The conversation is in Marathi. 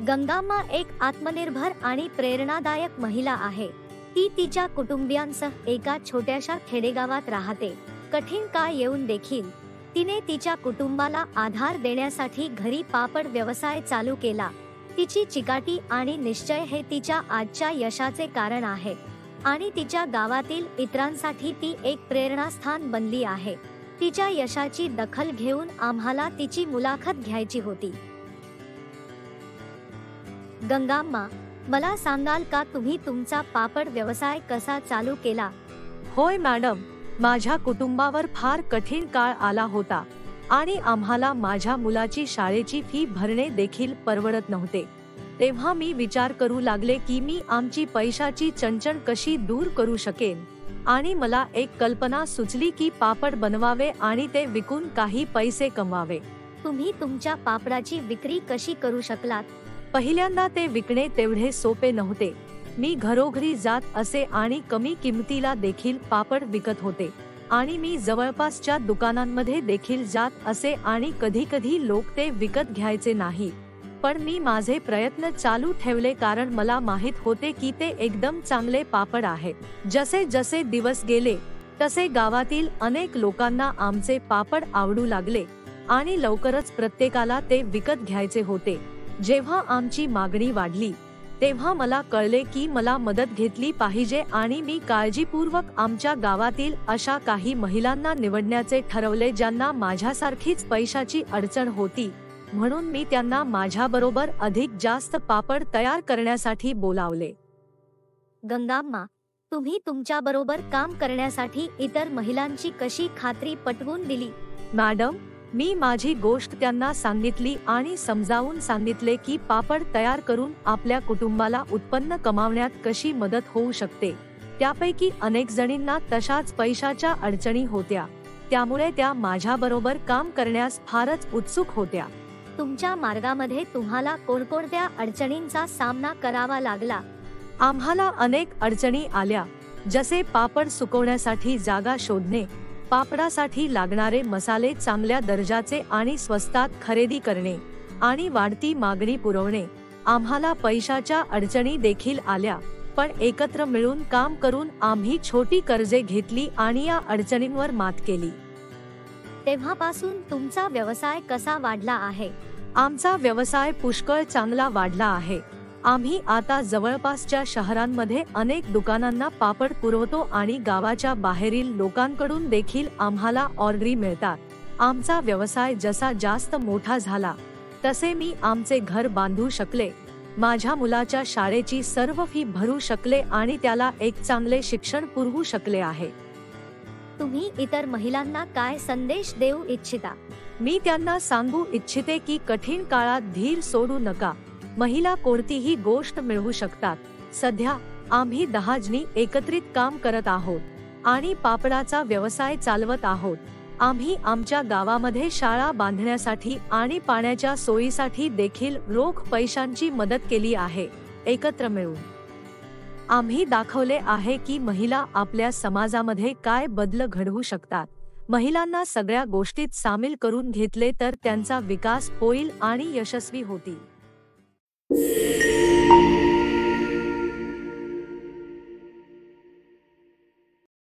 गंगाम्मा एक आत्मनिर्भर आणि प्रेरणादायक महिला आहे। ती तिच्या कुटुंबियांसह एका छोट्याशा खेडेगावात राहते। कठीण काळ येऊन देखील तिने तिच्या कुटुंबाला आधार देण्यासाठी घरी पापड व्यवसाय चालू केला। तिची चिकाटी आणि निश्चय हे तिच्या आजच्या यशाचे कारण आहे आणि तिच्या गावातील इतरांसाठी ती एक प्रेरणास्थान बनली आहे। तिच्या यशाची दखल घेऊन आम्हाला तिची मुलाखत घ्यायची होती। गंगाम्मा, मला सांगाल का तुम्ही तुमचा पापड व्यवसाय कसा चालू केला? होय मॅडम, माझ्या कुटुंबावर फार कठीण काळ आला होता आणि आम्हाला माझ्या मुलाची शाळेची फी भरणे देखील परवडत नव्हते। तेव्हा मी विचार करू लागले की मी आमची पैशाची चणचण कशी दूर करू शकेन आणि मला एक कल्पना सुचली की पापड बनवावे आणि ते विकून काही पैसे कमवावे। तुम्ही तुमच्या पापडाची विक्री कशी करू शकलात? पहिल्यांदा ते विकणे तेवढे सोपे नव्हते। मी घरोघरी जात असे आणि कमी किमतीला देखील पापड विकत होते आणि मी जवळपासच्या दुकानांमध्ये देखील जात असे आणि कधी-कधी लोक ते विकत घ्यायचे नाही, पण मी माझे प्रयत्न चालू ठेवले कारण मला माहित होते की ते एकदम चांगले पापड आहेत। जसे जसे दिवस गेले तसे गावातील अनेक लोकांना आमचे पापड आवडू लागले आणि लवकरच प्रत्येकाला ते विकत घ्यायचे होते। जेव्हा आमची मागणी वाढली तेव्हा मला कळले की मला मदत घेतली पाहिजे आणि मी काळजीपूर्वक आमच्या गावातील अशा काही महिलांना निवडण्याचे ठरवले ज्यांना माझ्यासारखीच पैशाची अडचण होती, म्हणून मी त्यांना माझ्याबरोबर अधिक जास्त पापड तयार करण्यासाठी बोलावले। गंगाम्मा, तुम्ही तुमच्याबरोबर काम करण्यासाठी इतर महिलांची कशी खात्री पटवून दिली? मॅडम, मी माझी गोष्ट त्यांना सांगितली आणि समजावून सांगितले की पापड तयार करून आपल्या कुटुंबाला उत्पन्न कमावण्यात कशी मदत होऊ शकते। त्यापैकी अनेक जणींना तशाच पैशाच्या अडचणी होत्या, त्यामुळे त्या माझ्याबरोबर काम करण्यास फारच उत्सुक होत्या। तुमच्या मार्गामध्ये तुम्हाला कोणकोणत्या अडचणींचा सामना करावा लागला? आम्हाला अनेक अडचणी आल्या, जसे पापड सुकवण्यासाठी जागा शोधणे, पापडासाठी लागणारे मसाले चांगल्या दर्जाचे आणि स्वस्तात खरेदी करणे आणि वाढती मागणी पुरवणे। आम्हाला पैशाच्या अडचणी देखील आल्या, पण एकत्र मिळून काम करून आम्ही छोटी कर्जे घेतली आणि या अडचणींवर मात केली। तेव्हापासून तुमचा व्यवसाय कसा वाढला आहे? आमचा व्यवसाय पुष्कळ चांगला वाढला आहे। आम्ही आता जवळपासच्या शहरांमध्ये अनेक दुकानांना पापड पुरवतो आणि गावाच्या बाहेरील लोकांकडून देखील आम्हाला ऑर्डरी मिळतात। आमचा व्यवसाय जसा जास्त मोठा झाला तसे मी आमचे घर बांधू शकले, माझ्या मुलाच्या शाळेची सर्व फी भरू शकले आणि त्याला एक चांगले शिक्षण पुरवू शकले आहे। तुम्ही इतर महिलांना काय संदेश देऊ इच्छिता? मी त्यांना सांगू इच्छिते की कठीण काळात धीर सोडू नका। महिला कोणतीही गोष्ट मिळवू शकतात। सध्या आम्ही 10 जणी एकत्रित काम करत आहोत आणि पापडाचा व्यवसाय चालवत आहोत। आम्ही आमच्या गावामध्ये शाळा बांधण्यासाठी आणि पाण्याच्या सोयीसाठी देखील रोख पैशांची मदत केली आहे। एकत्र मिळून आम्ही दाखवले आहे की महिला आपल्या समाजामध्ये काय बदल घडवू शकतात। महिलांना सगळ्या गोष्टीत सामील करून घेतले तर त्यांचा विकास होईल आणि यशस्वी होतील।